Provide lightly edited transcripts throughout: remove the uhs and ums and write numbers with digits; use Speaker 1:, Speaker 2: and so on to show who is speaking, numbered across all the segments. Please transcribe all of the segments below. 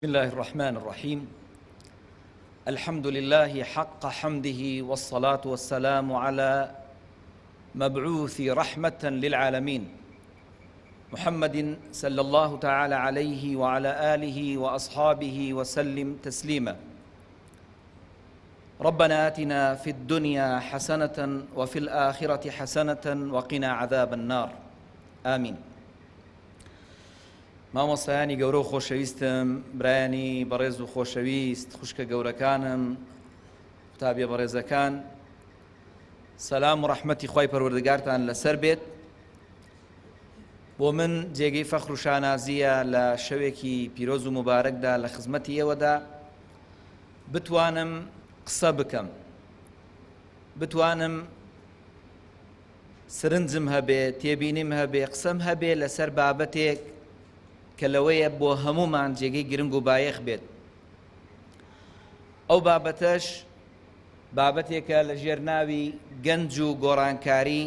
Speaker 1: بسم الله الرحمن الرحيم. الحمد لله حق حمده والصلاة والسلام على مبعوث رحمة للعالمين محمد صلى الله تعالى عليه وعلى آله وأصحابه وسلم تسليما. ربنا آتنا في الدنيا حسنة وفي الآخرة حسنة وقنا عذاب النار آمين. مامۆستایانی گەورە و خۆشەویستم، برایانی بەڕێز و خۆشەویست، خوشکە گەورەکانم، قوتابیە بەڕێزەکان، سەلام و ڕەحمەتی خوای پەروەردگارتان لەسەر بێت. بۆ من جێگەی فەخر و شانازیە لە شەوێکی پیرۆز و مبارەکدا لە خزمەتی ئێوەدا بتوانم قسە بکەم، بتوانم سرنجم هەبێ، تێبینیم هەبێ، قسەم هەبێ لەسەر بابەتێک کە لەوەیە بۆ هەمومان جێگەی گرنگ و بایەخ بێت. ئەو بابەتەش بابەتێکە لە ژێر ناوی گەنج و گۆڕانکاری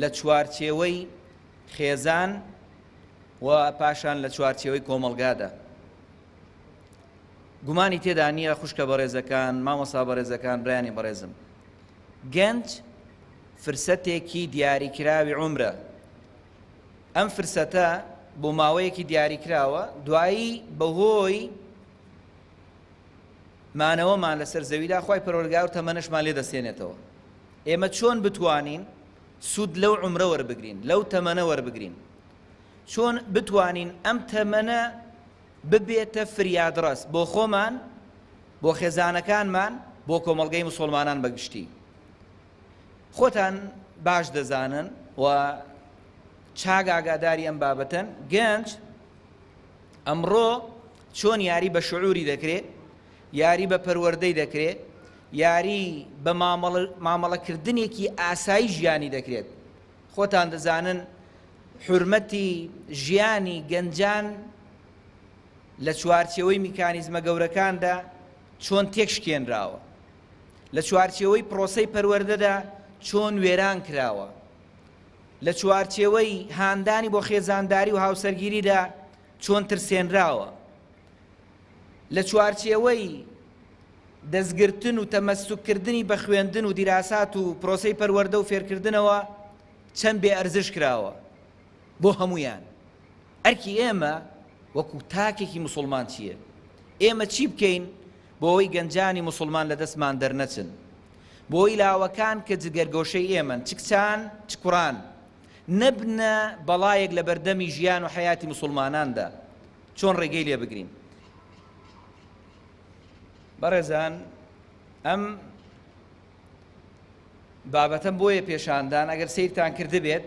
Speaker 1: لە چوارچێوەی خێزان و پاشان لە چوارچێوەی کۆمەڵگادا. گومانی تێدا نییە خوشکە بەڕێزەکان، مامۆستا بەڕێزەکان، برایانی بەڕێزم، گەنج فرسەتێکی دیاریکراوی عومرە. ئەم فرسەتە بۆ ماوەیەکی دیاریکراوە، دوایی بەهۆی مانەوەمان لەسەر زەویدا خوای پەروەردگار تەمەنەشمان لێ دەستێنێتەوە. ئێمە چۆن بتوانین سوود لەو عومرە وەربگرین، لەو تەمەنە وەربگرین، چۆن بتوانین ئەم تەمەنە ببێتە فریادڕەس بۆ خۆمان، بۆ خێزانەکانمان، بۆ کۆمەڵگەی موسڵمانان بەگشتی. خۆتان باش دەزانن و چاک ئاگاداری ئەم بابەتەن، گەنج ئەمڕۆ چۆن یاری بە شعوری دەکرێت، یاری بە پەروەردەی دەکرێت، یاری بە مامەڵەکردنێکی ئاسایی ژیانی دەکرێت. خۆتان دەزانن حورمەتی ژیانی گەنجان لە چوارچێوەی میکانیزمە گەورەکاندا چۆن تێکشکێنراوە، لە چوارچێوەی پرۆسەی پەروەردەدا چۆن وێران کراوە، لە چوارچێوەی هاندانی بۆ خێزانداری و هاوسەرگیریدا چۆن ترسێنراوە، لە چوارچێوەی دەستگرتن و تەمەسوکردنی بە خوێندن و دیراسات و پرۆسەی پەروەردە و فێرکردنەوە چەند بێ ئەرزش کراوە بۆ هەمویان. ئەرکی ئێمە وەکو تاکێکی موسڵمان چییە؟ ئێمە چی بکەین بۆ ئەوەی گەنجانی موسڵمان لە دەستمان دەرنەچن، بۆ ئەوەی لاوەکان کە جگەرگۆشەی ئێمەن، چ کچان چ کوڕان، نەبنە بەڵایەک لە بەردەمی ژیان و حەیاتی موسڵماناندا، چۆن ڕێگەی لێ بگرین. بەڕێزان، ئەم بابەتەم بۆیە پێشاندان، ئەگەر سەیرتان کردبێت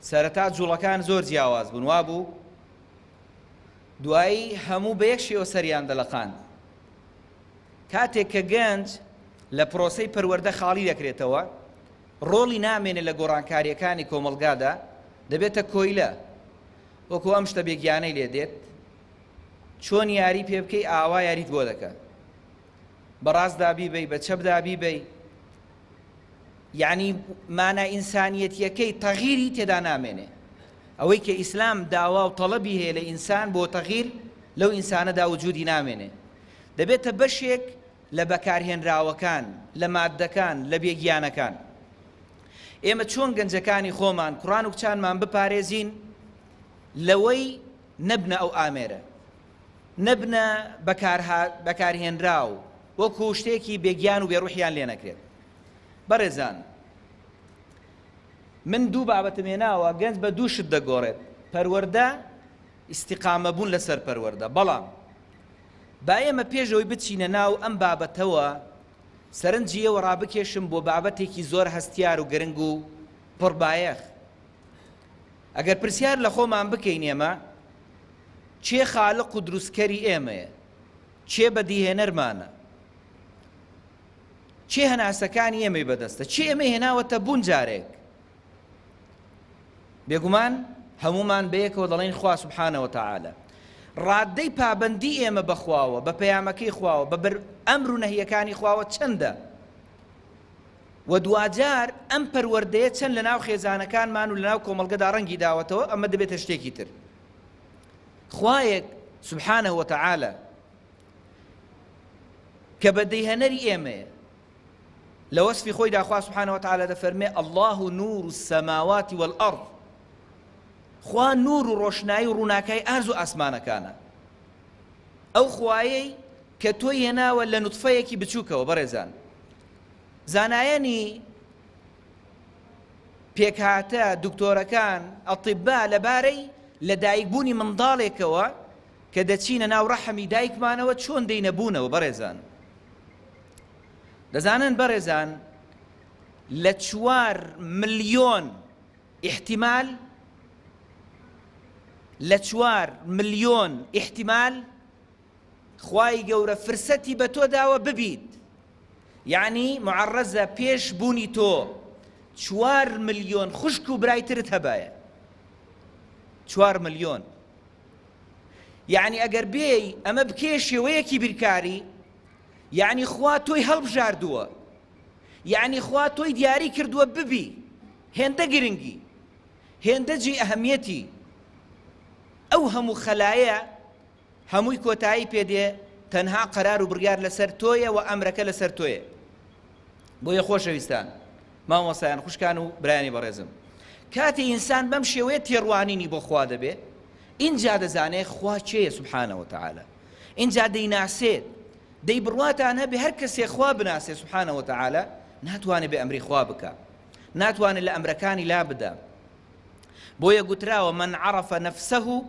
Speaker 1: سەرەتا جوڵەکان زۆر جیاواز بوون، وابوو دوایی هەموو بە یەک شێوە سەریان دەلەقاند. کاتێک کە گەنج لە پرۆسەی پەروەردە خاڵی دەکرێتەوە، ڕۆڵی نامێنێت لە گۆڕانکاریەکانی کۆمەڵگادا، دەبێتە کۆیلە، وەکو ئەم شتە بێگیانەی لێ دێت، چۆن یاری پێ بکەی ئاوا یاریت بۆ دەکە، بەڕاستدا بیبەی، بە چەپدا بیبەی، یعنی مانە ئینسانیەتیەکەی تەغییری تێدا نامێنێ. ئەوەی کە ئیسلام داوا و تەڵەبی هەیە لە ئینسان بۆ تەغییر لەو ئینسانەدا وجودی نامێنێ، دەبێتە بەشێک لە بەکارهێنراوەکان، لە مادەکان، لە بێگیانەکان. ئێمە چۆن گەنجەکانی خۆمان، کوڕان و کچانمان بپارێزین لەوەی نەبنە ئەو ئامێرە، نەبنە بەکارهێنراو وەکو شتێکی بێگیان و بێڕوحیان لێ نەکرێت. بەڕێزان، من دوو بابەتم هێناوە، گەنج بە دوو شت دەگۆڕێت، پەروەردە، ئیستیقامە بوون لەسەر پەروەردە. بەڵام با ئێمە پێشەوەی بچینە ناو ئەم بابەتەوە سەرنجی ئێوە ڕابکێشم بۆ بابەتێکی زۆر هەستیار و گرنگ و پڕبایەخ. ئەگەر پرسیار لە خۆمان بکەین ئێمە چێ خالق و دروستکەری ئێمەیە، چێ بەدیهێنەرمانە، چێ هەناسەکانی ئێمەی بەدەستە، چێ ئێمە هێناوەتە بوون جارێک، بێگومان هەمومان بەیەکەوە دەڵێن خوا سوبحانەوە وتەعالە. ڕادەی پابەندی ئێمە بەخواوە، بە پەیامەکەی خواوە، بە ئەمر و نەهیەکانی خواوە چەندە، و دوجار ئەم پەروەردەیە چەند لە ناو خێزانەکانمان و لە ناو کۆمەڵگەدا ڕەنگی داوەتەوە، ئەمە دەبێتە شتێکی تر. خوایەک سبحانه وتعالى كبديها نري إيمه لو وصف خوي داخوا سبحانه وتعالى دفرمي الله نور السماوات والأرض خوا نور روشناي وروناكاي أرزو أسمانا كان أو خوايي كتوي هنا ولا نطفيكي بتشوكا وبرزان زاناياني بيكاتا دكتورة كان أطباء لباري لدايك بوني من ضالكوا كدتشينا ناو رحمي دايك مانا وتشون دينبونا وبرزان دزانن برزان لتشوار مليون احتمال لتشوار مليون احتمال خواي جورة فرستي بتو داوة ببيد يعني معرزة بيش بوني تو 4 مليون خشكو برايترت هبايا 4 مليون يعني اگر بي اما بكيشي ويكي بركاري يعني خواتوي هلب جاردوا يعني خواتوي دياري كردوا ببي هنده گرنگي هنده جي اهميتي او همو خلايا هموي كوتاي بيدي تنها قرار وبريار لسرتوية وامرك لسرتوية بويا خوشويستان ما وصيان خوش كانوا براني برزم كاتي انسان بمشي ويتيروانيني بو خوا دبي ان جاد زاني خوا چه سبحانه وتعالى ان جاد يناسيد دي برواتانها بهر كسي خوا بناسي سبحانه وتعالى ناتواني بأمري خوا بك ناتواني لأمركاني لا بدا بويا قترا ومن عرف نفسه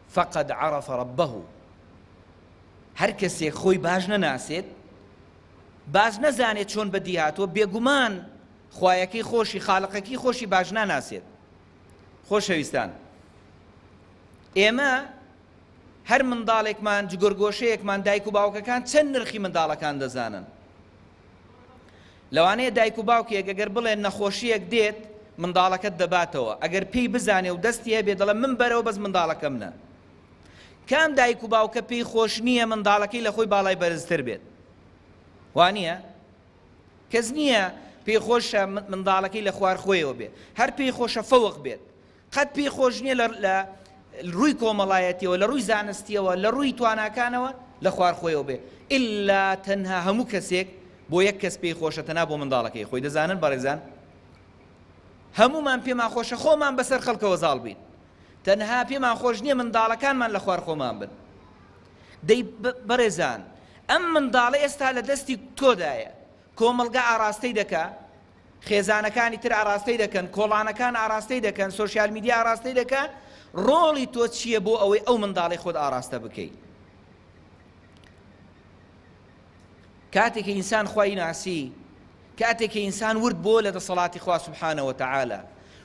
Speaker 1: فقد عرف ربه هر كسي خوي باجنا ناسيد باز نزانێت چۆن بەدیهاتوە بێگومان خوایەکەی خۆشی خاڵقەکەی خۆشی باش ناناسێت خۆشەویستان ئێمە هەر منداڵێکمان جگۆرگۆشەیەکمان دایک و باوکەکان چەند نرخی منداڵەکان دەزانن لەوانەیە دایک و باوکێک ئەگەر بڵێن نەخۆشیەک دێت منداڵەکەت دەباتەوە ئەگەر پێی بزانێ و دەستی هەبێ دەڵێ من بەرەوە بەس منداڵەکەمنە کام دایک و باوکە پێی خۆش نییە منداڵەکەی لە خۆی باڵای بەرزتر بێت وانە کەس نییە پێی خۆشە منداڵەکەی لە خوارخۆیەوە بێت هەر پێی خۆشە فەوق بێت قەت پێی خۆش نییە لە ڕووی کۆمەڵایەتیەوە لە ڕووی زانستیەوە لە ڕووی تواناکانەوە لە خوارخۆیەوە بێت ئللا تەنها هەموو کەسێک بۆ یەک کەس پێی خۆشە تەنها بۆ منداڵەکەی خۆی دەزانن بەڕێزان هەمومان پێمان خۆشە خۆمان بەسەر خەڵکەوە زاڵ بین تەنها پێمان خۆش نییە منداڵەکانمان لە خوارخۆمان بن دەی بەڕێزان ئەم منداڵە ئێستا لە دەستی تۆدایە کۆمەڵگە ئاراستەی دەکا خێزانەکانی تر ئاراستەی دەکەن کۆڵانەکان ئاراستەی دەکەن سۆشیال میدیا ئاراستەی دەکەن ڕۆڵی تۆ چییە بۆ ئەوەی ئەو منداڵی خۆت ئاراستە بکەیت کاتێکی ئینسان خوای ناسی کاتێکی ئینسان ورد بۆ لە دەسەڵاتی خوا سبحانه وتعالى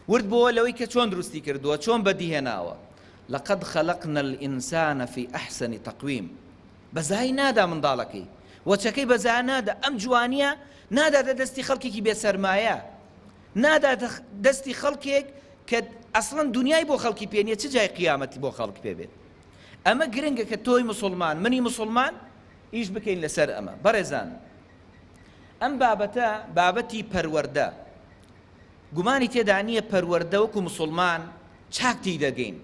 Speaker 1: ورد بۆ لەوەی کە چۆن دروستی کردووە چۆن بەدیهێناوە لقد خلقنا الإنسان في أحسن تقويم بەزای نادا منداڵەکەی وەچەکەی بەزای نادا ئەم جوانیە نادا دەستی خەڵکێکی بێسەرمایە نادا دەستی خەڵکێک کە ئەسڵەن دنیای بۆ خەڵکی پێنیە چ جای قیامەتی بۆ خەڵک پێ بێت ئەمە گرنگە کە تۆی مسلمان منی مسلمان ئیش بکەین لەسەر ئەمە بەڕێزان ئەم بابەتە بابەتی پەروەردە گومانی تێدا نییە پەروەردە وەکو مسلمان چاکتی دەگەین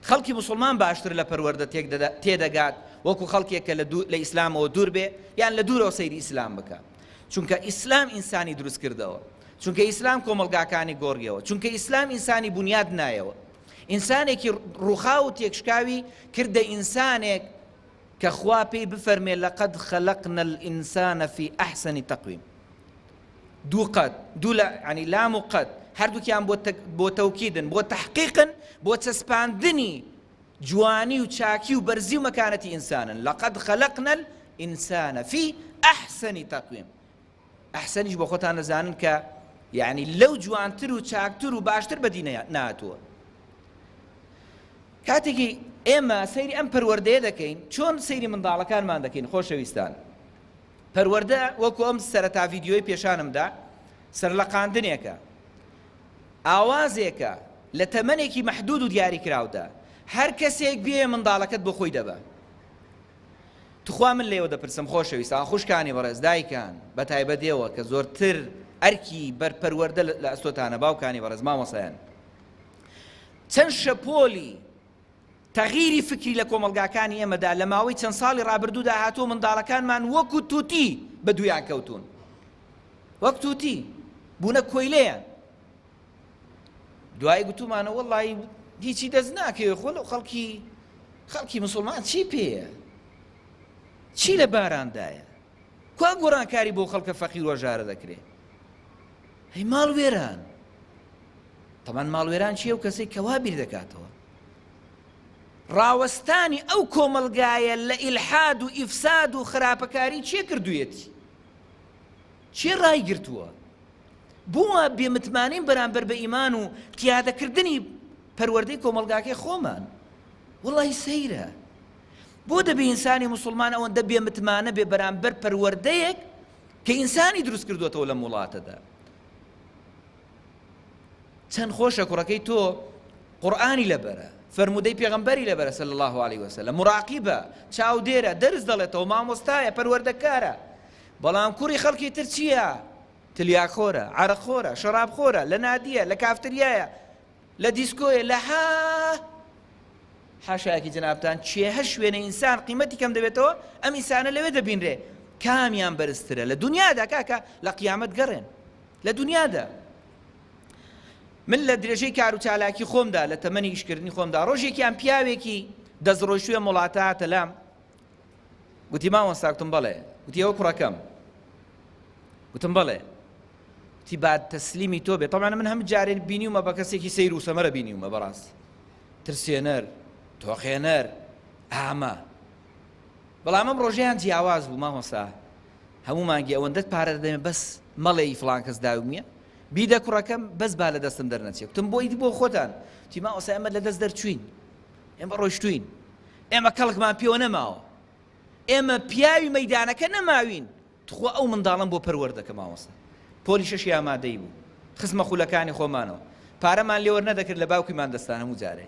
Speaker 1: خەڵکی مسلمان باشتر لە پەروەردە تێدەگات وەکو خەڵکێک کە لە ئیسلامەوە دوور بێ یان لە دوورەوە سەیری ئیسلام بکە چونکە ئیسلام ئینسانی دروست کردەوە چونکە ئیسلام کۆمەڵگاکانی گۆڕیەوە چونکە ئیسلام ئینسانی بنیاد نایەوە ئینسانێکی ڕووخاو و تێکشکاوی کردە ئینسانێک کە خوا پێی بفەرمێ لەقەد خەلەقنا الئینسانە فی ئەحسەنی تەقویم دوو قەد دوو ینی لام و قەد هەردووکیان بۆ تەوکیدن بۆ تەحقیقن بۆ چەسپاندنی جوانی و چاکی و بەرزی و مەکانەتی ئینسانن لەقەد خەلەقنا الئینسانە فی ئەحسەنی تەقویم ئەحسەنیش بۆ خۆتان دەزانن کە یعنی لەو جوانتر و چاکتر و باشتر بەدی نهاتووە کاتێکی ئێمە سەیری ئەم پەروەردەیە دەکەین چۆن سەیری منداڵەکانمان دەکەین خۆشەویستان پەروەردە وەکو ئەم سەرەتا ڤیدیۆی پێشانمدا سەرلەقاندنێکە ئاوازێکە لە تەمەنێکی مەحدود و دیاری کراودا هەر کەسێک بێ منداڵەکەت بۆ خۆی دەبە تخوا من لێوە دەپرسم خۆشەویستان خوشکانی بەڕێز دایکان بە تایبەتەوە کە زۆرتر ئەرکی بەرپەروەردە لە ئەستۆتانە باوکانی بەڕێز مامۆسایان چەند شەپۆلی تەغییری فکری لە کۆمەڵگاکانی ئێمەدا لە ماوەی چەند ساڵی ڕابردوودا هاتووە منداڵەکانمان وەکو تووتی بە دویان کەوتون، وەک تووتی بوونە کۆیلەیان. دوایی گوتومانە وەڵڵی هیچی دەست ناکەوێت خۆ لەو خەڵکی مسلمان چی پێیە؟ چی لە باراندایە؟ کوا گۆڕانکاری بۆ خەڵکە فەقیر وەژارە دەکرێت؟ هەی ماڵوێران، تەمان ماڵوێران چییە و کەسێک کەوا بیر دەکاتەوە؟ ڕاوەستانی ئەو کۆمەڵگایە لە ئیلحاد و ئیفساد و خراپەکاری چێ کردوویەتی؟ چێ ڕایگرتووە؟ بووە بێمتمانین بەرامبەر بە ئیمان و پیادەکردنی پەروەردەی کۆمەڵگاکەی خۆمان. وەڵی سەیرە بۆ دەبێ ئینسانی مسلمان ئەوەندە بێمتمانە بێ بەرامبەر پەروەردەیەک کە ئینسانی دروست کردوێتەوە لە وڵاتەدا. چەند خۆشە کوڕەکەی تۆ قورئانی لەبەرە، فەرمودەی پێغەمبەری لەبەرە صلی الله علیه وسلم، مراقیبە، چاودێرە، دەرس دەڵێتەوە، مامۆستایە، پەروەردەکارە. بەڵام کوڕی خەڵکی تر چییە؟ تلیاخۆرە، عەرەقخۆرە، شەرابخۆرە، لە نادیە، لە کافتریایە، لە دیسکۆیە، لە حاشایەکی جەنابتان چێهە شوێنە ئینسان قیمەتی کەم دەبێتەوە، ئەم ئینسانە لەوێ دەبینرێ کامیان بەرزترە لە دنیادا کاکە لە قیامەت گەڕێن لە دنیادا. من لە درێژەی کار و چالاکی خۆمدا لە تەمەنی ئیشکردنی خۆمدا ڕۆژێکیان پیاوێکی دەستڕۆیشتوویە وڵاتە هاتە لام، گوتی مامۆستا، گوتم بەڵێ، گوتی ئەوە کوڕەکەم، گوتم بەڵێ، گوتی با تەسلیمی تۆ بێت. تەمانە من هەم جارێ بینیومە بە کەسێکی سەیر و سەمەرە بینیومە بەڕاستی، ترسێنەر، تۆخێنەر، ئامە. بەڵام ئەم ڕۆژەیان جیاواز بوو مامۆستا، هەموو مانگی ئەوەندەت پارە دەدەمێ بەس مەڵێی فڵان کەس داومیە، بیدە کوڕەکەم بەس با لە دەستم دەرنەچێت. گوتم بۆ ئیدی بۆ خۆتان، گوتی مامۆستا ئێمە لە دەست دەرچوین، ئێمە ڕۆیشتوین، ئێمە کەڵکمان پێوە نەماوە، ئێمە پیاوی مەیدانەکە نەماوین، تخوا ئەو منداڵم بۆ پەروەردەکە مامۆستا. پۆلی شەشی ئامادەی بوو، خستمە خولەکانی خۆمانەوە، پارەمان لێوە نەدەکرد لە باوکیمان دەستان هەموو جارێ.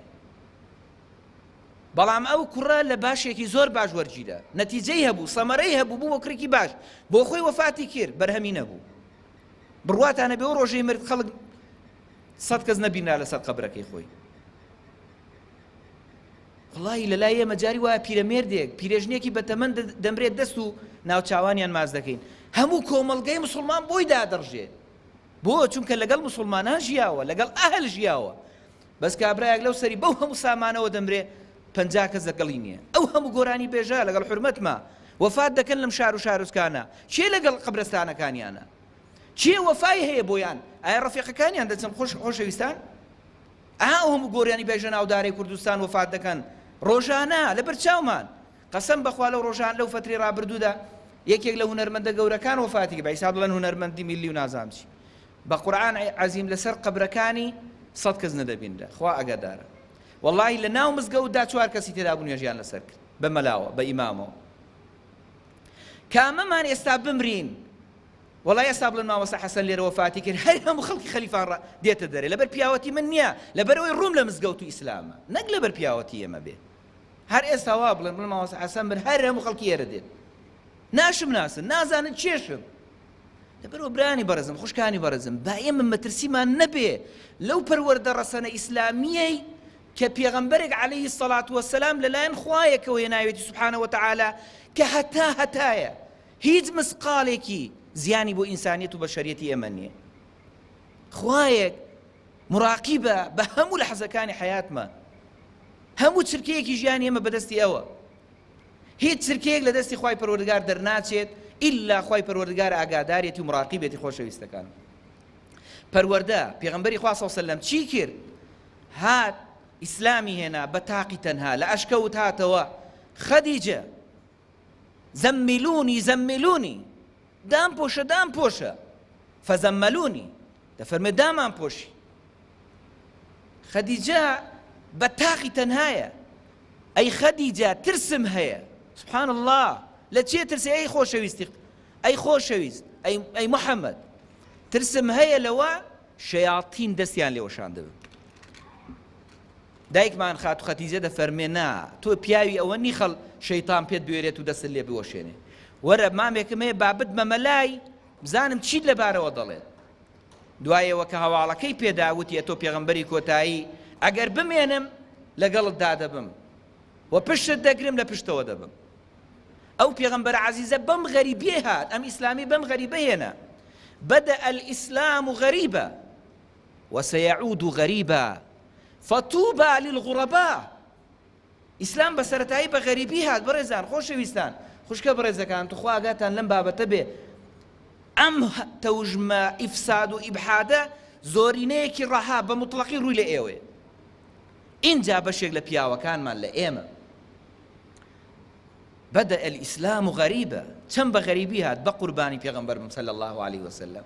Speaker 1: بەڵام ئەو کوڕە لە باشێکی زۆر باش وەرگیرە، نەتیجەی هەبوو، سەمەرەی هەبوو، بوو بۆ کرێکی باش، بۆ خۆی وەفاتی کرد، بەرهەمی نەبوو. بڕواتانە بێ ئەو ڕۆژەی مرد خەڵک 100 کەس نەبینا لەسەر قەبرەکەی خۆی. وڵی لەلای ئێمە جاری وایە پیرەمێردێک، پیرێژنێکی بەتەمەن دەمرێت دەست و ناوچاوانیان ماز دەکەین، هەموو کۆمەڵگەی مسلمان بۆی دادەڕژێت. بۆ چونکە لەگەڵ مسلمانان ژیاوە، لەگەڵ ئەهل ژیاوە، بەس کابرایەک لەو سەری بەو هەموو سامانەوە دەمرێ 50 کەس دەگەڵی نییە. ئەو هەموو گۆرانی بێژە لەگەڵ حورمەتما وەفات دەکەن لەم شار و شارۆچکانە، چێ لەگەڵ قەبرستانەکانیانە؟ چێ وەفای هەیە بۆیان؟ ئایا ڕەفیقەکانیان دەچن خۆشەویستان؟ ئەو هەموو گۆریانی بێژە ناودارەی کوردستان وەفات دەکەن ڕۆژانە لەبەر چاومان. قەسەم بەخوا لەو ڕۆژان لەو فترەی ڕابردوودا یەکێک لە هونەرمەندە گەورەکان وەفاتی کرد، بە حیساب دەڵێن هونەرمەندی میلی و نازانم چی، بە قورئان عەزیم لەسەر قەبرەکانی 100 کەس نەدەبینرا، خوا ئەگەدارە. وەڵڵاهی لە ناو مزگەوتدا 4 کەسی تێدا بوو نوێژیان لەسەر کرد بە مەلاوە بە ئیمامەوە. کامەمان ئێستا بمرین، وەڵای ئێستا بڵێن مامۆستا حەسەن لێرە وەفاتی کرد، هەر هەموو خەڵکی خەلیفان دێتە دەرێ، لەبەر پیاوەتی من نییە، لەبەر ئەوەی ڕووم لە مزگەوت و ئیسلامە، نەک لەبەر پیاوەتی ئێمە بێ. هەر ئێستا وا بڵێن مامۆستا حەسەن بن، هەر هەموو خەڵکی ئێرە دێت، ناشم ناسن، نازانن چێشم. لەبەرەوە برانی بەڕێزم، خوشکانی بەڕێزم، با ئێمە مەترسیمان نەبێ لەو پەروەردە ڕەسەنە ئیسلامیەی کە پێغەمبەرێک عەلەیهی سەڵات وەسەلام لەلایەن خوایەکەوە هێناوێتی سوبحانە وەتەعالا کە هەتایە هیچ مسقالێکی زیانی بۆ ئینسانیەت و بەشەریەتی ئێمە نییە. خوایەک مراقیبە بە هەموو لەحەزەکانی حەیاتمان، هەموو چرکەیەکی ژیانی ئێمە بەدەستی ئەوە، هیچ چرکەیەک لە دەستی خوای پەروەردگار دەرناچێت ئیلا خوای پەروەردگار ئاگادارێتی و مراقیبێتی خۆشەویستەکان. پەروەردە پێغەمبەری خوا صلی الله علیه و سلم چی کرد؟ هات ئیسلامی هێنا بە تاقی تەنها لە ئەشکەوت هاتەوە، خەدیجە زەممیلونی زەممیلونی، دام پۆشە دام پۆشە، فەزەممەلونی، دەفەرمێ دامان پۆشی. خەدیجە بە تاقی تەنهایە، ئەی خەدیجە ترسم هەیە، سبحان الله، لە چێ ترسی؟ ئەی خۆشەویستی، ئەی خۆشەویست، ئەی محەممەد، ترسم هەیە لەوە شەیاطین دەستیان لێوەشان دەبن. دایکمان خات و خەتیجە دەفەرمێ نا، تۆ پیاوی ئەوە نیخەڵ شەیطان پێت بوێرێت و دەست لێ بوەشێنێ، وەرە مامێکم هەیە بابت مەمەلای بزانم چیت لەبارەوە دەڵێت. دوایەوە کە هەواڵەکەی پێداوتی ئەتۆ پێغەمبەری کۆتایی، ئەگەر بمێنم لەگەڵت دادەبم، و پشت دەگرم لە پشتەوە دەبم. ئەو پێغەمبەر عەزیزە بەم غەریبیە هات، ئەم ئیسلامی بەم غەریبە هێنا. بدأ الإسلام غريبا وسيعود غريبا فطوبى للغرباء. ئیسلام بەسەرەتایی بە غەریبی هات. بەڕێزان خۆشەویستان، خوشکە بەڕێزەکان، توخوا ئاگاتان لەم بابەتە بێ. ئەم تەوژمە ئیفساد و ئیبحادە زۆرینەیەکی ڕەها بە موتڵەقی ڕووی لە ئێوەیە. اینجا بەشێک لە پیاوەکانمان لە ئێمە. بدأ الإسلام غريبا، چەند بە غەریبی هات بە قوربانی پێغەمبەر صلی الله عليه وسلم.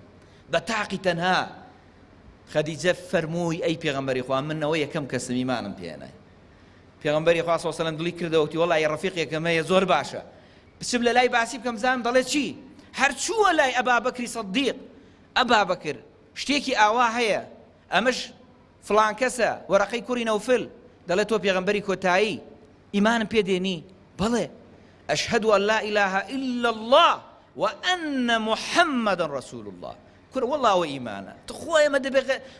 Speaker 1: بە تاقی تەنها خەدیجە فەرمووی ئەی پێغەمبەری خوا منەوە یەکەم کەسم ئیمانم پێێنای. پێغەمبەری خوا صلی الله عليه وسلم دڵی کردەوە وتی وەڵی ڕەفیقێکم هەیە زۆر باشە، بچم لە لای باسی بکەم زانم دەڵێ چی؟ هەر چووە لای ئەبا بەکری سەدیق. ئەبا بەکر شتێکی ئاوا هەیە، ئەمەش فڵان کەسە، وەرەقەی کوڕی نەوفل، دەڵێت تۆ پێغەمبەری کۆتایی ئیمانم پێدێنی؟ بەڵێ أشهد أن لا إله إلا الله وأن محمد رسول الله. كل والله وإيمانا تخويا ما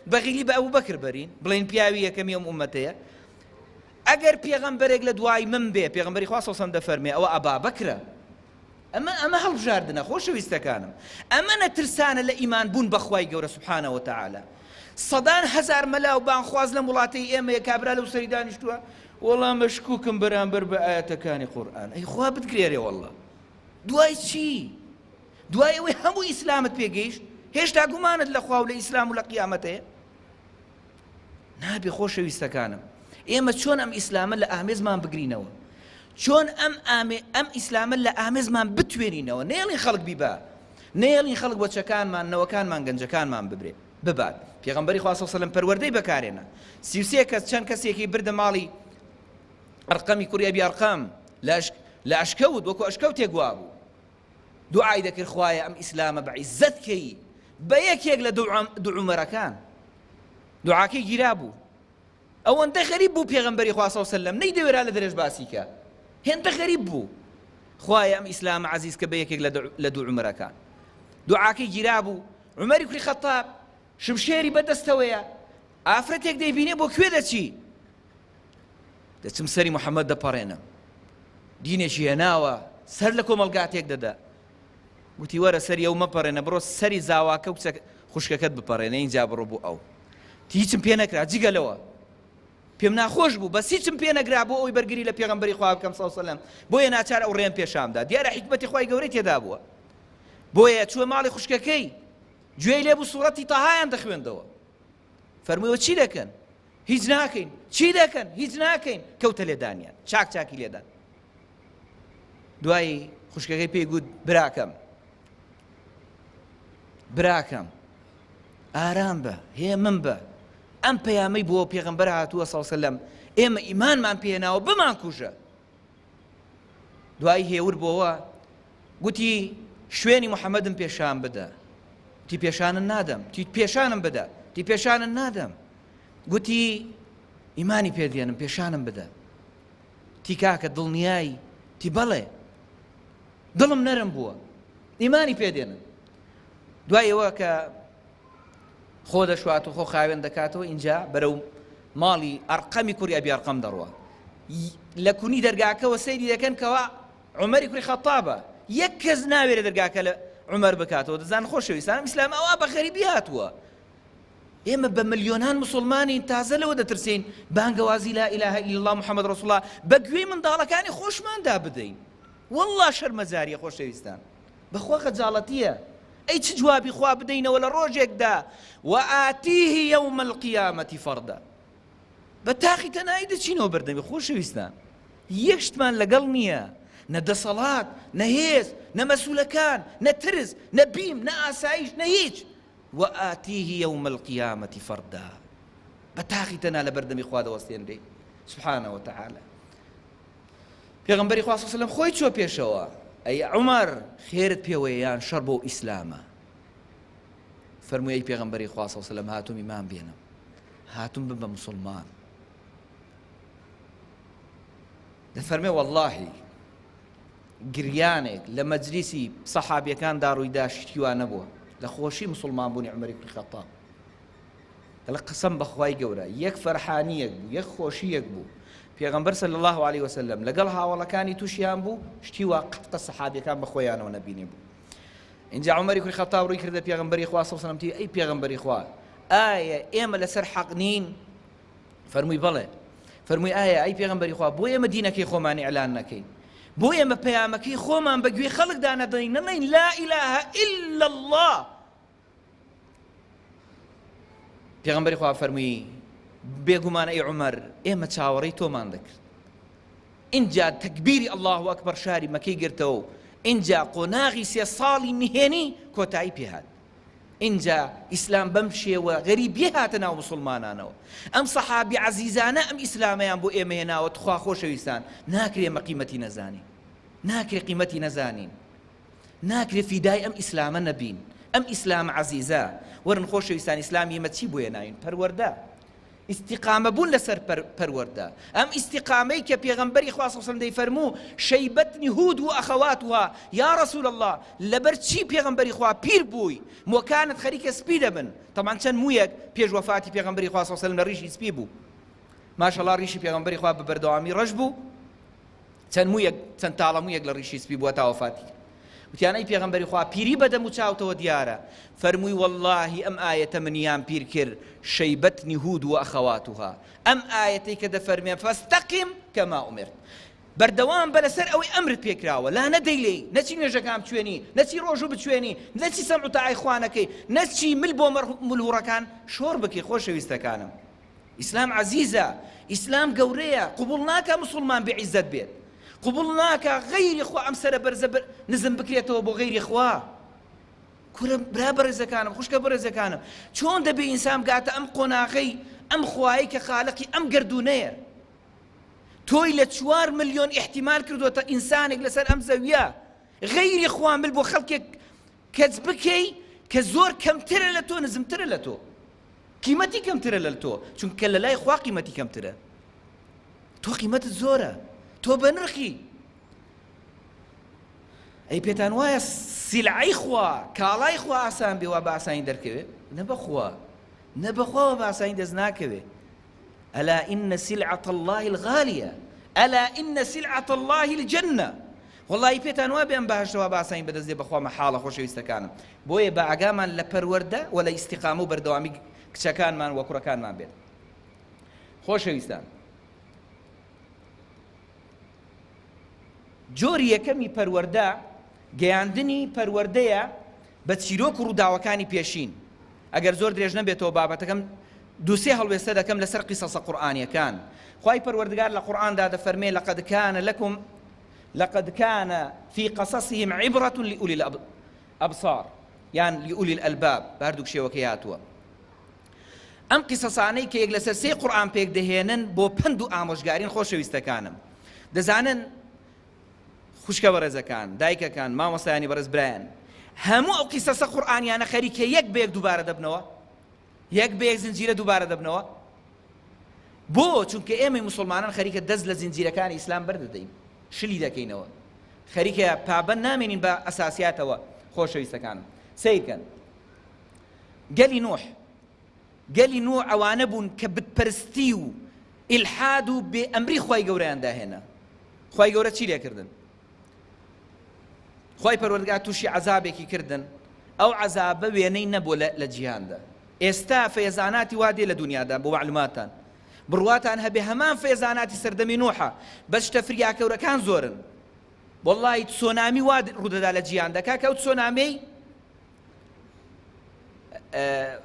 Speaker 1: بغيلي بأبو بكر برين بلين بياوية كم يوم أمتي أجر بيغمبرك لدواي من بيه بيغمبري خاصة صند فرمي أو أبا بكر أما هل جاردنا خوش ويستكانم أما نترسان لإيمان بون بخواي جورا سبحانه وتعالى صدان هزار ملا وبان خواز لمولاتي إما يكابرا لو سريدان يشتوا والله مشكوكم برامبر بآيات كان قرآن أي خواه بتقريري والله دواي شي دواي وهمو إسلامت بيجيش هيش تا قماند لخواه ولإسلام ولقيامته نابي خوش ويستكانم إما شون أم إسلاما لأهمز ما بقرينوا شون أم إسلاما لأهمز ما بتويرينوا نيلين خلق بيبا نيلين خلق وشكان ما نوكان ما نجكان ما ببري ببعد پیغمبری خواه صلی الله علیه و سلم پروردهی بکارێنە 33 کەس چەند کەسێکی بردە ماڵی ئەرقەمی کوڕی ئەبی ئەرقەم لە ئەشکەوت وەکو ئەشکەوتێک وا بوو دوعای دەکرد خوایە ئەم ئیسلامە بەعیزەت کەی بە یەکێک لە دوو عومەرەکان دوعاکەی گیرا بوو ئەوەندە غەریب بوو پێغەمبەری خواه صلی الله علیه و سلم نەیدەوێرا لە دەرێژ باسی کە هێندە غەریب بوو خوایە ئەم ئیسلامە عەزیز کە بە یەکێک لە دوو عومەرەکان دوعاکەی گیرا بوو عومەری کوڕی خەتاب شمشێری بەدەستەوەیە ئافرەتێک دەیبینێ بۆ کوێ دەچی دەچم سەری محەممەد دەپەڕێنە دینێکی هێناوە سەر لە کۆمەڵگاتێک دەدا گوتی وەرە سەری ئەو مەپەڕێنە بڕۆ سەری زاواکە و خوشکەکەت بپەڕێنە اینجا بڕۆ بوو ئەو هیچم پێ نەکرا جگەلەوە پێم ناخۆش بوو بەس هیچم پێ نەگرا بۆ ئەوی بەرگری لە پێغەمبەری خوا بکەم صلی الله علیه و سلم بۆیە ناچار ئەو ڕێم پێشامدا دیارە حیکمەتی خوای گەورەی تێدا بووە بۆیە چووە ماڵی خوشکەکەی گوێی لێ بوو سوورەتی تەهایان دەخوێندەوە فەرموویەوە چی دەکەن هیچ ناکەین چی دەکەن هیچ ناکەین کەوتە لێدانیان چاکی لێدان دوایی خوشکەکەی پێی گوت براکەم ئارام بە هێ من بە ئەم پەیامەی بۆ پێغەمبەر هاتووە صلی الله علیه و سلم ئێمە ئیمانمان پێهێناوە بمان کوژە دوایی هێور بۆەوە گوتی شوێنی محەممەدم پێشان بدە تی پێشانن نادەم تی پێشانم بدە تی پێشانن نادەم گوتی ئیمانی پێدێنم پێشانم بدە تی کاکە دڵنیایی تی بەڵێ دڵم نەرم بووە ئیمانی پێدێنم دوایەوە کە خۆ دەشوات و خۆ خاوێن دەکاتەوە اینجا بەرەو ماڵی ئەرقەمی کوڕی ئەبی ئەرقەم دەڕوە لە کونی دەرگاکەوە سەیری دەکەن کەوا عومەری کوڕی خەتابە یەک کەس ناوێرە دەرگاکە لە عمر بکاتەوە دەزان خۆشەویستانم ئیسلام ئەوە بە غەریبی هاتووە ئێمە بە ملیۆنان مسلمانی تازە لەوە دەترسین بانگەوازی لا ئیلاهە ئیلا الله محەممەد ڕەسوڵ الله بە گوێی منداڵەکانی خۆشماندا بدەین وەڵڵا شەرمەزاریە خۆشەویستان بەخوا خەجاڵەتیە ئەی چ جوابی خوا بدەینەوە لە ڕۆژێکدا وآتیه یوم القیامەتی فەردا بە تاقی تەنایی دەچینەوە بەردەمی خۆشەویستان یەک شتمان لەگەڵ نییە نە دەسەڵات نە هێز نە مەسوولەکان نە ترس نە بیم نە ئاسایش نە هیچ وآتیه یوم القیامەتی فەردا بە تاقی تەنها لە بەردەمی خوا دەوەستێنرێ سبحانه وتعالى پێغەمبەری خوا صلی الله علیه و سلم خۆی چوە پێشەوە ئەی عومەر خێرت پێوەیە یان شەڕ بۆ ئیسلامە فەرمووی ئەی پێغەمبەری خوا صلی الله علیه و سلم هاتووم ئیمان بێنم هاتووم بم بە موسڵمان دەفەرمێ وەڵڵاهی گریانێک لە مەجلیسی سەحابیەکاندا ڕوویدا شتیوان نەبووە لە خۆشی موسڵمان بوونی عومەری کوڕی خەتاب لە قسەم بەخوای گەورە یەک فەرحانیەک بوو یەک خۆشیەک بوو پێغەمبەر صلی الله عليه وسلم لەگەڵ هاوڵەکانی تووشیان بوو شتی وا قەتە سەحابیەکان بە خۆیانەوە نەبینێ بوو. اینجا عومەری کوڕی خەتاب ڕووی کردە پێغەمبەری خوا صلی الله عليه وسلم، ئەی پێغەمبەری خوا ئایا ئێمە لەسەر حەق نین؟ فەرمووی بەڵێ. فەرمووی ئایا ئەی پێغەمبەری خوا بۆ ئێمە دینەکەی خۆمان ئیعلان نەکەین؟ بۆ ئێمە پەیامەکەی خۆمان بەگوێ خەڵکدا نەدەین، نەڵێین لا ئیلاهە ئیلا الله؟ پێغەمبەری خوا فەرمووی بێگومان ئەی عومەر ئێمە چاوەڕێی تۆمان دەکرد. اینجا تەکبیری الله ئەکبەر شاری مەکەی گرتەوە، اینجا قۆناغی 3 ساڵی نهێنی کۆتایی پێهات. اینجا ئیسلام بەم شێوە غەریبیە هاتە ناو موسڵمانانەوە. ئەم سەحابی عەزیزانە ئەم ئیسلامەیان بۆ ئێمە هێناوە. تخوا خۆشەویستان، ناکرێ ئێمە قیمەتی نەزانین، ناکرێ قیمەتی نەزانین، ناکرێ فیدای ئەم ئیسلامە نەبین. ئەم ئیسلام عەزیزە وەرن خۆشەویستان، ئیسلامی ئێمە چی بۆ هێناوین؟ پەروەردە، استقامة بون لسر پرورده. ام استقامي كبيغمبري خواص وسلم دي فرمو شيبتني هود واخواتها يا رسول الله لبرتشي بيغمبري خوا بير بوي مو كانت خريكه سبيده بن طبعا كان مويك بيج وفاتي بيغمبري خواص وسلم ريشي سبيبو ما شاء الله ريشي بيغمبري خوا ببردوامي رجبو كان مويك كان تعالى مويك لريشي سبيبو تا وفاتي وتیان ای پیغمبری خواه پیری بدم و چاوتو دیاره فرموی والله ام آیت منیان پیر کر شیبتنی هود و اخواتها ام آیتی که دفرمیم فاستقم کما امرت بردوام بلسر اوی امرت پیکراوه لا ندیلی نچی نجکام چوینی نچی روجو بچوینی نچی سمعو تا اخوانکی نچی ملبو ملهورکان شور بکی خوش ویستکانم اسلام عزیزه اسلام قوريه قبولناك مسلمان بعزت بيت قبولناك غير إخوة أمسر برزبر نزم بكريته أبو غير إخوة كل برابر إذا كانوا خوش كبر إذا كانوا شون دبي إنسان قاعد أم قناغي أم خواي كخالقي أم قردونير تويلة شوار مليون احتمال كردو إنسانك لسر أم زويا غير إخوة ملبو خلقك كذبكي كزور كم ترى لتو نزم ترى لتو قيمتي كم ترى لتو شون كلا لا إخوة قيمتي كم ترى تو قيمة الزورة تو بنرخي اي بيتان وايا سلعي خوا كالاي خوا اسان بي وابا اسان دركبه نبخوا باسان دزناكبه الا ان سلعه الله الغاليه الا ان سلعه الله الجنه والله بيتان وابي ام باش وابا اسان بدز بخوا محاله خوش يستكان بوي باغامان لپرورده ولا استقامو بردوامي كشكان مان وكركان مان بيت خوش يستان جۆری یەکەمی پەروەردە گەیاندنی پەروەردەیە بە چیرۆک و ڕووداوەکانی پێشین. ئەگەر زۆر درێژ نەبێتەوە بابەتەکەم دووسێ هەڵوێستە دەکەم لەسەر قیسەسە قورئانیەکان. خوای پەروەردگار لە قورئاندا دەفەرمێ لقد كان في قصصهم عبرة لأولي الأبصار يعني لأولي الألباب بهردوك شێوەکەی هاتووە. ئەم قیسەسانەی کە یەک لەسەر 3 قورئان پێک دەهێنن بۆ پند و ئامۆژگارین خۆشەویستەکانم. دەزانن خوشکە بەڕێزەکان دایکەکان مامۆستایانی بەڕێز برایان هەموو ئەو قیسەسە قورئانیانە خەریکە یەک بە یەک دووبارە دەبنەوە یەک بە یەک زنجیرە دووبارە دەبنەوە بۆ چونکە ئێمەی موسڵمانان خەریکە دەست لە زنجیرەکانی ئیسلام بەردەدەین شلی دەکەینەوە خەریکە پابەند نامێنین بە ئەساسیاتەوە خۆشەویستەکانم سیرکەن گەلی نوح ئەوانە بوون کە بتپەرستی و ئیلحاد و بێئەمری خوای گەورەیان داهێنا خوای گەورە چی لێکردن خوای پەروەردگار تووشی عەزابێکی کردن ئەو عەزابە وێنەی نەبووە لە جیهاندا ئێستا فەیەزاناتی وا دێ لە دنیادا بۆ معلوماتان بڕواتان هەبێ هەمان فەیەزاناتی سەردەمی نوحە بەس شتە فریاکەورەکان زۆرن وەڵڵاهی تسۆنامی وا ڕوودەدا لە جیهاندا کاکە ئەو تسۆنامەی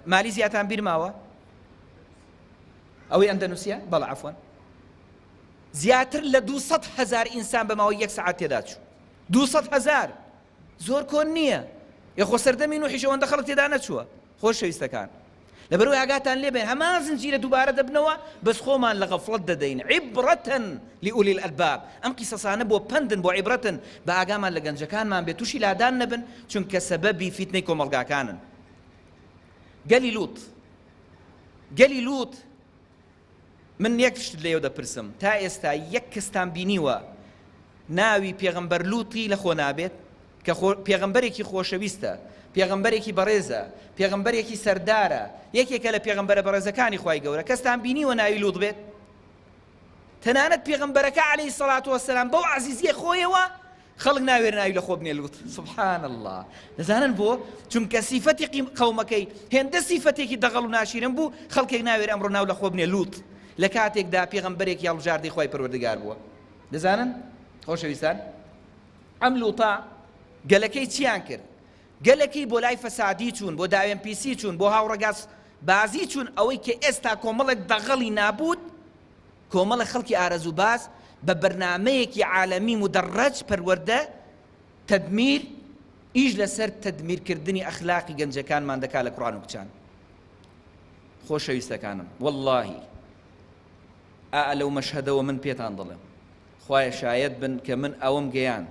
Speaker 1: مالیزیاتان بیر ماوە ئەوەی ئەندەنوسیا بەڵێ عەفوەن زیاتر لە 200,000 ئینسان بەماوەی 1 سەعات تێدا چوو 200,000 زۆر کۆن نییە یەخۆ سەردەمی نوحیش ئەوەندە خەڵک تێدا نەچووە خۆشەویستەکان لەبەرەوەی ئاگاتان لێبێن هەمان زنجیرە دووبارە دەبنەوە بەس خۆمان لە غەفڵەت دەدەین عیبرەتەن لئولی الئەلباب ئەم قیسەسانە بۆ پندن بۆ عیبرەتن بە ئاگامان لە گەنجەکانمان بێت تووشی لادان نەبن چونکە سەبەبی فیتنەی کۆمەڵگاکانن گەلی لووت من یەک شت لێو دەپرسم تا ئێستا یەک کەستان بینیوە ناوی پێغەمبەر لووتی لە خۆ نابێت کە پێغەمبەرێکی خۆشەویستە پێغەمبەرێکی بەڕێزە پێغەمبەرێکی سەردارە یەکێکە لە پێغەمبەرە بەڕێزەکانی خوای گەورە کەستان بینیوە ناوی لووت بێت تەنانەت پێغەمبەرەکە عەلەیهی سەڵاتو وەسەلام بەو عەزیزیە خۆیەوە خەڵک ناوێر ناوی لە خۆ بنێ لووت. سوبحان الله. دەزانن بۆ؟ چونکە سیفەتێکی قەومەکەی هێندە سیفەتێکی دەغەڵ و ناشیرن بوو خەڵکێک ناوێر ئەمڕۆ ناو لە خۆ بنێ لووت لە کاتێکدا پێغەمبەرێکی هەڵبژاردەی خوای پەروەردگار بووە. دەزانن؟ خۆشەویستان، ئەم لووتە گەلەکەی چیان کرد؟ گەلەکەی بۆ لای فەسادی چوون، بۆ داوێن پیسی چوون، بۆ هاوڕەگاز بازی چوون، ئەوەی کە ئێستا کۆمەڵێک دەغەڵی نابوت، کۆمەڵە خەڵکی ئارەزوو باز بە بەرنامەیەکی عالەمی مدەڕەج پەروەردە تەدمیر ئیش لەسەر تەدمیرکردنی ئەخلاقی گەنجەکانمان دەکا لە قورئان و کچان. خۆشەویستەکانم، وەڵڵاهی لەو مەشهەدەوە من پێتان دەڵێم خوایە شایەت بن کە من ئەوەم گەیان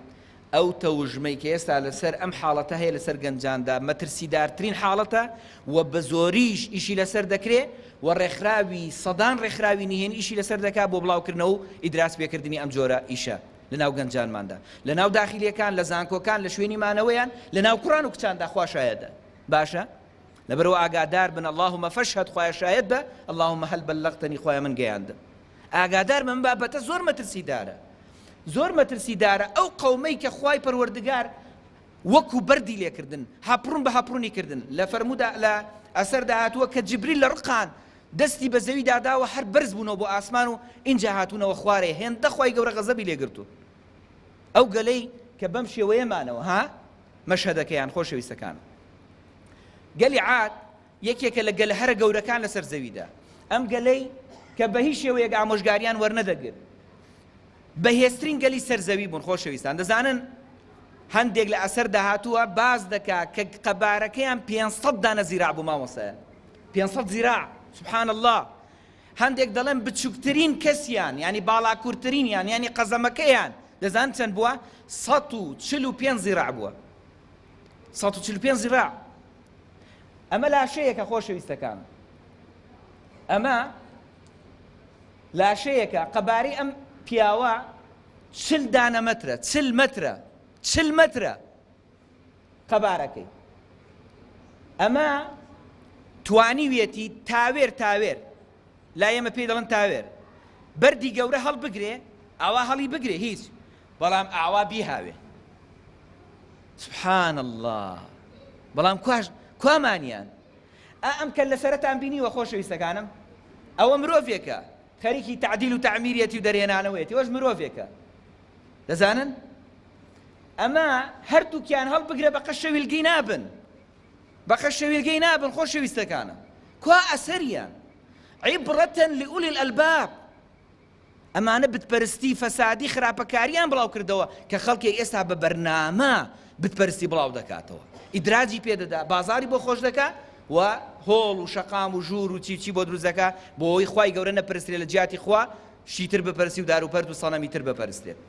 Speaker 1: ئەو تەوژمەی کە ئێستا لەسەر ئەم حاڵەتە هەیە لەسەر گەنجاندا مەترسیدارترین حاڵەتە و بە زۆریش ئیشی لەسەر دەکرێت و ڕێکخراوی سەدان ڕێکخراوی نهێنی ئیشی لەسەر دەکات بۆ بڵاوکردنەوە و ئیدراس پێکردنی ئەم جۆرە ئیشە لەناو گەنجانماندا، لەناو داخیلیەکان، لە زانکۆکان، لە شوێنی مانەوەیان، لەناو قورئان و کچاندا. خوا شایەتە. باشە؟ لەبەرەوە ئاگادار بن. اللهم فاشهد، خوایە شایەت بە. اللهم هل بلغتنی، خوایە من گەیاندم. ئاگادار من بابەتە زۆر مەترسیدارە، زۆر مەترسیدارە ئەو قەومەی کە خوای پەروەردگار وەکو بەردی لێکردن، هاپڕون بە هاپڕونی کردن. لە فەرموودا لە ئەسەردا هاتووە کە جبریل لە ڕقان دەستی بە زەوی داداوە هەر بەرز بوونەوە بۆ ئاسمان و اینجا هاتوونەوە خوارێ هێندە خوای گەورە غەزەبی لێگرتووە. ئەو گەلەی کە بەم شێوەیەمانەوە مەشهەدەکەیان. خۆشەویستەکان، گەلی عاد یەکێکە لە گەلە هەرە گەورەکان لەسەر زەویدا. ئەم گەلەی کە بە هیچ شێوەیەک ئامۆژگاریان وەرنەدەگرت بەهێزترین گەلی سەرزەوی بوون. خۆشەویستان، دەزانن هەندێک لە ئەسەردا هاتووە باز دەکا کە قەبارەکەیان 500 دانە زیراع بوو مامۆسایە. 500 زیراع. سبحان الله. هەندێک دەڵێن بچووکترین کەسیان، ینی باڵاکوورترینیان، ینی قەزەمەکەیان دەزان چەند بووە؟ 145 زیراع بووە. 145 زیراع. ئەمە لاشەیەکە خۆشەویستەکان، ئەمە لاشەیەکە. قەبارەی ئەم پیاوە 40 دانە مەترە، 40 مەترە، 40 مەترە قەبارەکەی. ئەمە توانیوێتی تاوێر لا ئێمە پێی دەڵێن تاوێر بەردی گەورە هەڵبگرێ، ئاوا هەڵی بگرێ هیچ، بەڵام ئاوا بیهاوێ. سبحان الله. بەڵام کوامانیان ئەم کە لە سەرەتان بینیوە خۆشەویستەکانم، ئەوە مرۆڤێکە خەریکی تعدیل و تعمیریەتی و دەرهێنانەوەیەتی، ئەوەش مرۆڤێکە. دەزانن ئەمە هەردووکیان هەڵبگرە بە قەشەویلگەی نابن، بە قەشەویلگەی نابن. خۆشەویستەکانم، کوا ئەسەریان عیبرەتەن لئولی الئەلباب. ئەمانە بتپەرستی فەسادی خراپەکاریان بڵاو کردەوە کە خەڵکێک ئێستا بە بەرنامە بتپەرستی بڵاو دەکاتەوە، ئیدراجی پێدەدا، بازاری بۆ خۆش دەکات و هۆڵ و شەقام و ژوور و چی بۆ دروست دەکات بۆ ئەوەی خوای گەورە نەپەرسترێت لە جیاتی خوا، شیتر بپەرستی و داروپەرد و سەنەمی تر بپەرستێت.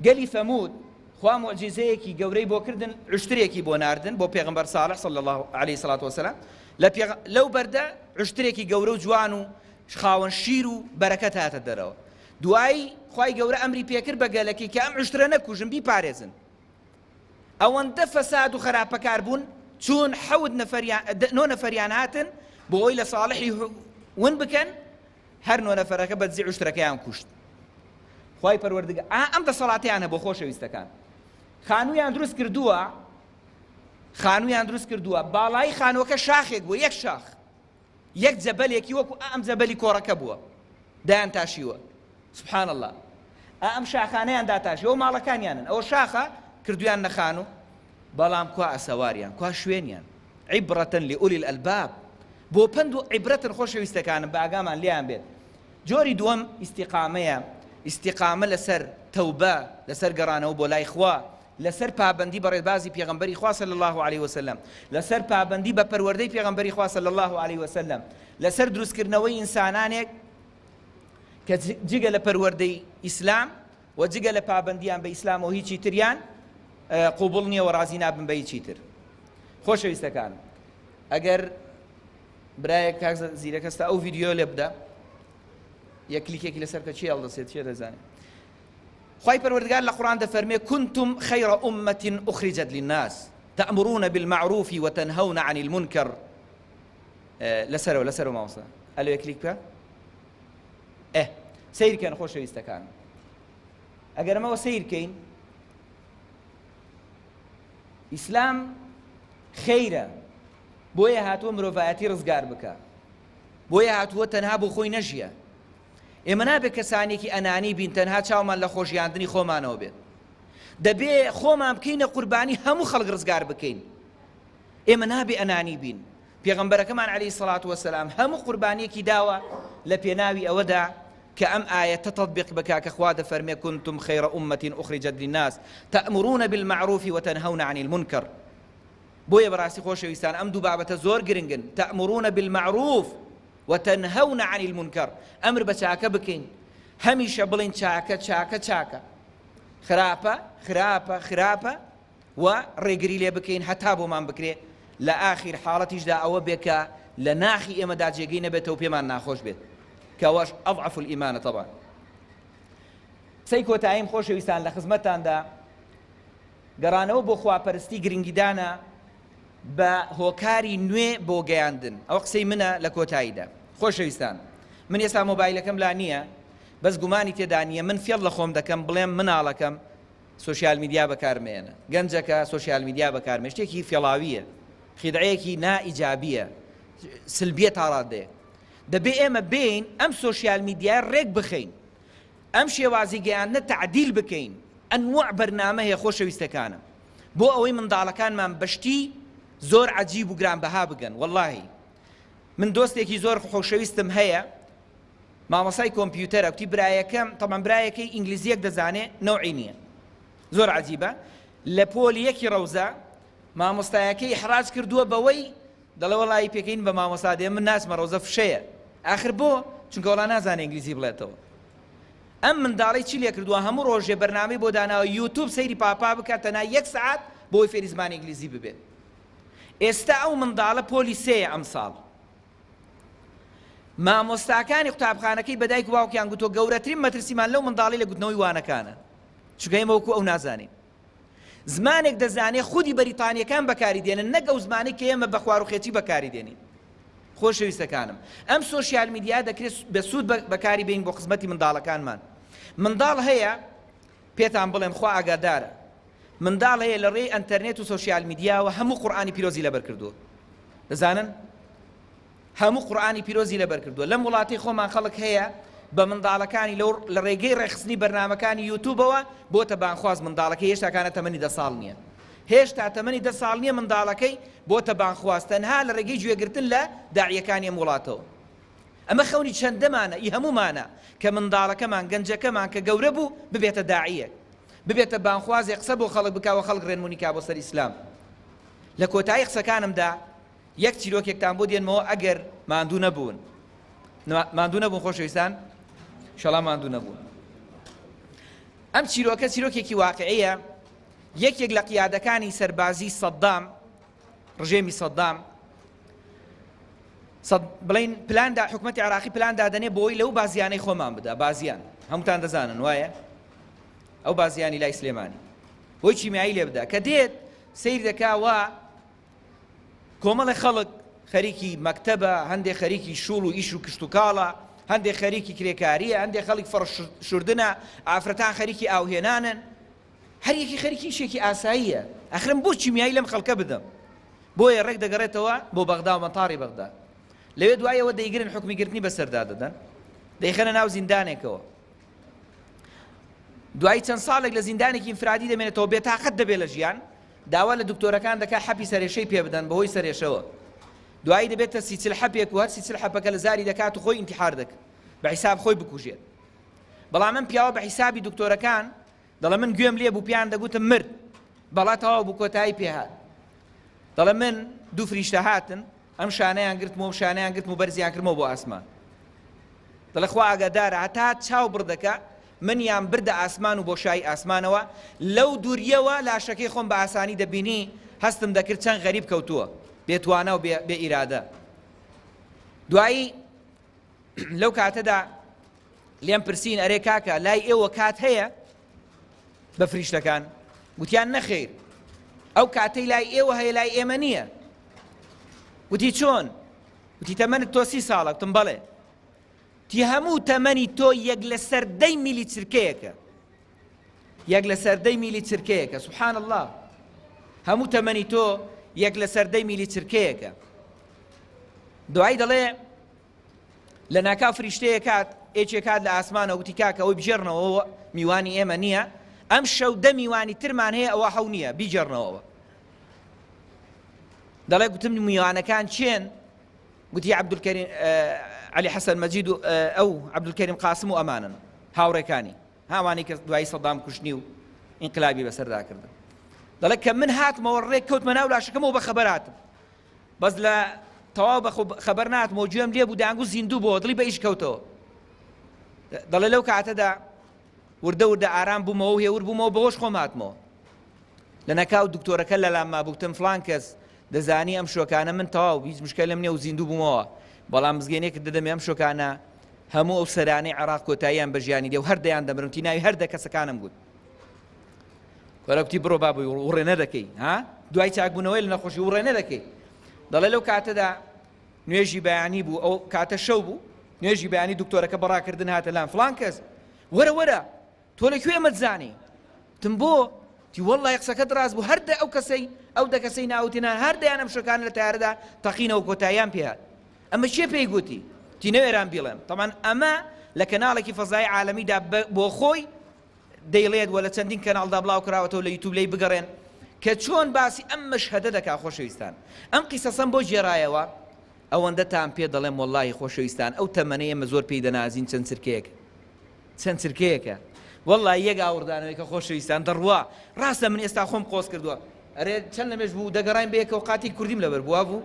Speaker 1: گەلی فەمود خوا موعجیزەیەکی گەورەی بۆ کردن، عشترێکی بۆ ناردن بۆ پێغەمبەر صالح صلی الله علیه الصلاة والسلام. لەو بەردە عشترێکی گەورە و جوان و خاوەن شیر و بەرەکەت هاتە دەرەوە. دوایی خوای گەورە ئەمری پێکرد بە گەلەکەی کە ئەم عشترە نەکوژن، بیپارێزن. ئەوەندە فەساد و خراپەکار بوون چون 9 نەفەریان هاتن بۆ ئەوەی لە صالحی ون بکەن، هەر 9 نەفەرەکە بەدزی عشترەکەیان کوشت. خوای پەروەردگار ئەم دەسەڵاتیانە بۆ خۆشەویستەکان. خانوویان دروست کردووە، باڵای خانووەکە شاخێک بووە، یەک شاخ، یەک جەبەلێکی وەکو ئەم جەبەلی کۆڕەکە بووە، دایان تاشیوە. سبحان الله. ئەم شاخانەیان داتاشیوە، ماڵەکانیانن، ئەوە شاخە کردویان نەخانوو، بەڵام کوا ئەسەواریان، کوا شوێنیان. عیبرەتەن لئولی الئەلباب، بۆ پند و عیبرەتن خۆشەویستەکانم بە ئاگامان لێیان بێت. جۆری دووەم ئیستیقامەیە، ئیستیقامە لەسەر تەوبە، لەسەر گەڕانەوە بۆ لای خوا، لەسەر پابەندی بە ڕێبازی پێغەمبەری خوا صلی الله علیه وسلم، لەسەر پابەندی بە پەروەردەی پێغەمبەری خوا صلی الله علیه وسلم، لەسەر دروستکردنەوەی ئینسانانێک کە جگە لە پەروەردەی ئیسلام و جگە لە پابەندیان بە ئیسلام و هیچی تریان قوبوڵ نییە و ڕازی نابن بە هیچی تر. خۆشەویستەکان، ئەگەر برایەک کاک زیرەک هەستا ئەو ڤیدیۆ لێ بدە، یەک کلیکێکی لەسەر کە چی هەڵدەسێت چێ دەزانێت. خوای پەروەردگار لە قورئان دەفەرمێ كنتم خير أمة أخرجت للناس تأمرون بالمعروف وتنهون عن المنكر. لەسەرەوە ماوەسا ئەلێ کلیک بکە. سیرکەن خۆشەویستەکان ئەگەر ئەمەوە سیرکەین ئیسلام خەیرە بۆیە هاتووە مرۆڤایەتی ڕزگار بکە بۆیە هاتووە تەنها بۆ خۆی نەژیە ئێمە نابێت کەسانێکی ئەنانی بین تەنها چاومان لە خۆشیاندنی خۆمانەوە بێت دەبێ خۆمان بکەینە قوربانی هەموو خەڵک ڕزگار بکەین ئێمە نابێ ئەنانی بین پێغەمبەرەکەمان عەلەیهی سەڵات وەسەلام هەموو قوربانیەکی داوە لە پێناوی ئەوەدا کە ئەم ئایەتە تەطبیق بکا کە خوا دەفەرمێ كنتم خەیرە ئومەتین ئوخرجت للناس تأمرون بالمعروف وتنهون عن المنكر بۆیە بەڕاستی خۆشەویستان ئەم دوو بابەتە زۆر گرنگن تأمرون بالمعروف وتنهون عن المنكر ئەمر بە چاکە بکەین هەمیشە بڵین چاکە چاکە چاکە خراپە خراپە خراپە و ڕێگری لێ بکەین هەتا بۆمان بکرێ لە ئاخیر حاڵەتیشدا ئەوە بێکە لە ناخی ئێمەدا جێگەی نەبێتەوە پێمان ناخۆش بێت کەوەش ئەضعف الئیمانە طبعا سەی کۆتاییم خۆشەویستان لە خزمەتاندا گەڕانەوە بۆ خواپەرستی گرنگیدانە بە هۆکاری نوێ بۆ گەیاندن ئەو قسەی منە لە کۆتاییدا خۆشەویستان من ئێستا مۆبایلەکەم لا نییە بەس گومانی تێدا نییە من فێڵ لە خۆم دەکەم بڵێم مناڵەکەم سوشیال میدیا بەکارمێنە گەنجەکە سوشیال میدیا بەکارمێ شتێکی فێڵاویە خیدعەیەکی نائیجابیە سلبیە تا ڕادەیە دەبێ ئێمە بین ئەم سوشیال میدیا ڕێک بخەین ئەم شێوازی گەیاندنە تعدیل بکەین ئەنواع بەرنامە هەیە خۆشەویستەکانم بۆ ئەوەی منداڵەکانمان بەشتی زۆر عەجیب و گرانبەها بگەن وەڵڵاهی من دۆستێکی زۆر خۆشەویستم هەیە مامۆسای کۆمپیوتەرە وتی برایەکەم تەمەن برایەکەی ئینگلیزیەک دەزانێ نەوعی نییە زۆر عەجیبە لە پۆلیەکی ڕەوزە مامۆستایەکەی ئیحراج کردووە بەوەی دەڵێ وەڵی پێکەین بە مامۆستا دێ من ناچمە ڕەوزە فشەیە ئاخر بۆ چونکە وەڵا نازانێ ئینگلیزی بڵێتەوە ئەم منداڵی چی لێ کردووە هەموو ڕۆژێ بەرنامەی بۆ داناوە یوتیوب سەیری پاپا بکات تەنها 1 سعات بۆی فێری زمانی ئینگلیزی ببێت ئێستا ئەو منداڵە پۆلی سێیە ئەم ساڵ مامۆستاکانی قوتابخانەکەی بەدایک و باوکیان گوتۆ گەورەترین مەترسیمان لەو منداڵی لە گوتنەوەی وانەکانە چونکە ئێمە وەکو ئەو نازانین زمانێک دەزانێ خودی بەریتانیەکان بەکاری دێنن نەک ئەو زمانێک کە ئێمە بە خواروخێتی بەکاری دێنین خۆشەویستەکانم ئەم سۆشیال میدیا دەکرێت بە سوود بەکاری بین بۆ خزمەتی منداڵەکانمان منداڵ هەیە پێتان بڵێم خوا ئاگادارە منداڵ هەیە لە ڕێی ئەنتەرنێت و سۆشیال میدیاوە هەموو قورئانی پیرۆزی لەبەر کردووە دەزانن هەموو قورئانی پیرۆزی لەبەر کردووە لەم وڵاتی خۆمان خەڵک هەیە بە منداڵەکانی لە ڕێگەی ڕێخستنی بەرنامەکانی یوتیوبەوە بۆتە بانخواز منداڵەکەی هێشتا کانە تەمەنی 10 ساڵ نییە هێشتا تەمەنی 10 ساڵ نییە منداڵەکەی بۆتە بانخواز تەنها لە ڕێگەی گوێگرتن لە داعیەکانی ئەم وڵاتەوە ئەمە خەونی چەندەمانە ئی هەمومانە کە منداڵەکەمان گەنجەکەمان کە گەورە بوو ببێتە داعیەک ببێتە بانخوازێ قسە بۆ خەڵک بکاوە خەڵک ڕێنمونی کا بۆ سەر ئیسلام لە کۆتایی قسەکانمدا یەک چیرۆکێکتان بۆ دێنمەوە ئەگەر ماندوو نەبوون ماندوو نەبوون خۆشەویستان شەڵا ماندوو نەبوون ئەم چیرۆکە چیرۆکێکی واقعیە یەکێک لە قیادەکانی سەربازی سەدام ڕژێمی سەدام بڵین پلاندا حکومەتی عێراقی پلان دادەنێ بۆی لەو بازیانەی خۆمان بدا بازیان هەمووتان دەزانن وایە ئەو بازیانی لای سلێمانی بۆی چیمیایی لێ بدا کە دێت سیر دەکاوە کۆمەڵی خەڵک خەریکی مەکتەبە هەندێک خەریکی شوڵ و ئیش و کشت و کاڵە هەندێک خەریکی کرێکاریە هەندێک خەڵک فڕشوردنە ئافرەتان خەریکی ئاوهێنانن هەر یەکی خەریکی شێکی ئاساییە ئەخرم بۆ چیمیایی لەم خەڵکە بدەم بۆیە ڕێک دەگەڕێتەوە بۆ بەغدا و مەتاڕی بەغدا لەوێ دوایەوە دەیگرن حکمیگرتنی بەسەردا دەدەن دەیخەنە ناو زیندانێکەوە دوای چەند ساڵێک لە زیندانێکی ئینفرادی دەمێنێتەوە بێتاقەت دەبێت لە ژیان داوا لە دکتۆرەکان دەکا حەپی سەرێشەی پێ بدەن بەهۆی سەرێشەوە دوایی دەبێتە سیچل حەپێک و هەر سیچل حەپەکە لە زاری دەکات و خۆی ئینتیحار دەکات بە حیساب خۆی بکوژێت بەڵام من پیاوە بە حیسابی دکتۆرەکان دەڵێ من گوێم لێ بوو پیان دەگوتم مرد بەڵاتەوە بوو کۆتایی پێهات دەڵێ من دوو فریشتە هاتن ئەم شانەیان گرتمەوە شانەیان گرتم و بەرزیان کردمەوە بۆ ئاسمان دەڵێ خوا ئاگادارە هەتا چاو بڕدەکە منیان بردە ئاسمان و بۆ شای ئاسمانەوە لەو دووریەوە لاشەکەی خۆم بە ئاسانی دەبینی هەستم دەکرد چەند غەریب کەوتووە بێتوانە و بێ ئیرادە دوایی لەو کاتەدا لێم پرسین ئەرێ کاکە لای ئێوە کات هەیە بە فریشتەکان گوتیان نەخێر ئەو کاتەی لای ئێوە هەیە لای ئێمە نییە وتی چۆن وتی تەمەنت تۆ 30 ساڵە وتم بەڵێ تی هەموو تەمەنی تۆ یەک لە سەردەی میلی چرکەیەکە، یەک لە سەردەی میلی چرکەیەکە. سوبحان الله، هەموو تەمەنی تۆ یەک لە سەردەی میلی چرکەیەکە. دوایی دەڵێ لە ناکاو فریشتەیە کات ئێچێک کات لە ئاسمانە وتی کاکە ئەوەی بژێڕنەوە میوانی ئێمە نییە، ئەم شەو دە میوانی ترمان هەیە ئەوە حەو نییە بیجێڕنەوەەوە. دەڵێ گوتم میوانەکان چێن؟ گوتی عەبدولکەریم عەلی حەسەن مەجید و ئەو عەبدولکەریم قاسم و ئەمانن هاوڕێکانی هاوانی کە دوایی سەدام کوشتنی و ئینقلابی بەسەردا کردن. دەڵێ کە من هاتمەوە ڕێک کەوتمە ناو لاشەکەمەوە بە خەبەر هاتم، بەس لە تەواو بە خەبەر نهاتمەوە گوێم لێ بوو دانگ و زیندوو بۆ دڵی بە ئیش کەوتەوە. دەڵێ لەو کاتەدا وردە وردە ئارام بوومەوە و هێور بوومەوە بەهۆش خۆم هاتمەوە. لە نەکاو دکتۆرەکە لە لام مابووتم فڵان کەس دەزانی ئەم شۆکانە من تەواو هیچ مشکل لەم نییە و زیندوو بوومەوە، بەڵام مزگەینێکت دەدەمێ ئەم شۆکانە هەموو ئەو سەرانەی عێراق کۆتاییان بە ژیانی دێ و هەردەیان دەمرن. تی ناوی هەردە کەسەکانم گوت. وەرەوتی بڕۆ بابووی وڕێنە دەکەی ها دوای چاکبوونەوەی لە نەخۆشی وڕێنە دەکەی. دەڵێ لەو کاتەدا نوێژی بەیانی بوو، ئەو کاتە شەو بوو، نوێژی بەیانی دکتۆرەکە بەڕاکردن هاتە لام فڵان کەس وەرە وەرە تۆ لەکوێ ئەمەتزانی؟ تم بۆ تی وەڵڵای قسەکەت ڕاست بوو، هەردە ئەو کەسەی ئەو دە کەسەی ناوتێنان هەردەیان ئەم شەکان لە تارەدا تەقینەوە کۆتاییان پێهات. ئەمە چێ پێی گوتی؟ تی نەوێران بیڵێم. تەمان ئەمە لە کەناڵێکی فەزای عالەمیدا بۆ خۆی دەیڵێت وە لە چەندین کەناڵدا بڵاو کراوەتەوە لە یوتیوب لێی بگەڕێن کە چۆن باسی ئەم مەشهەدە دەکا. خۆشەویستان ئەم قیسەسەم بۆ گێڕایەوە ئەوەندە تام پێ دەڵێم وەڵڵاهی خۆشەویستان ئەو تەمەنەی ئێمە زۆر پێی دەنازین چەند چرکەیەکە، چەند چرکەیەکە. وەڵڵاهی یەک ئاوردانەوەی کە خۆشەویستان دەڕوا ڕاستە من ئێستا خۆم قۆز کردووە ئەرێ چەند لەمێژ بوو دەگەڕاین بەیەکەوە قاتی کوردیم لەبەر بووە بوو.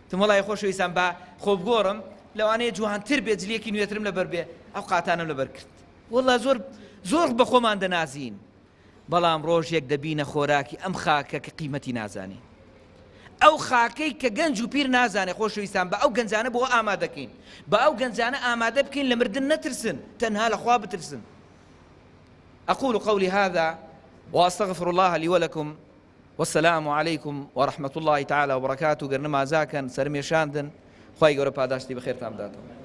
Speaker 1: تم وەڵڵاهی خۆشەویستان با خۆ بگۆڕم لەوانەیە جوانتر بێت جلێکی نوێترم لەبەر بێ ئەو قاتانم لەبەر کرد. وەڵڵا زۆر بە خۆمان دەنازین، بەڵام ڕۆژێک دەبینە خۆراکی ئەم خاکە کە قیمەتی نازانی، ئەو خاکەی کە گەنج و پیر نازانێ. خۆشەویستان بە ئەو گەنجانە بۆ ئامادەکەین، بە ئەو گەنجانە ئامادە بکەین لە مردن نەترسن، تەنها لە خوا بترسن. أقول قولي هذا وأستغفر الله لي ولكم والسلام عليكم ورحمة الله تعالى وبركاته. قرنما زاكن سرمي شاندن خواهي قرب هذا بخير تام داتهم.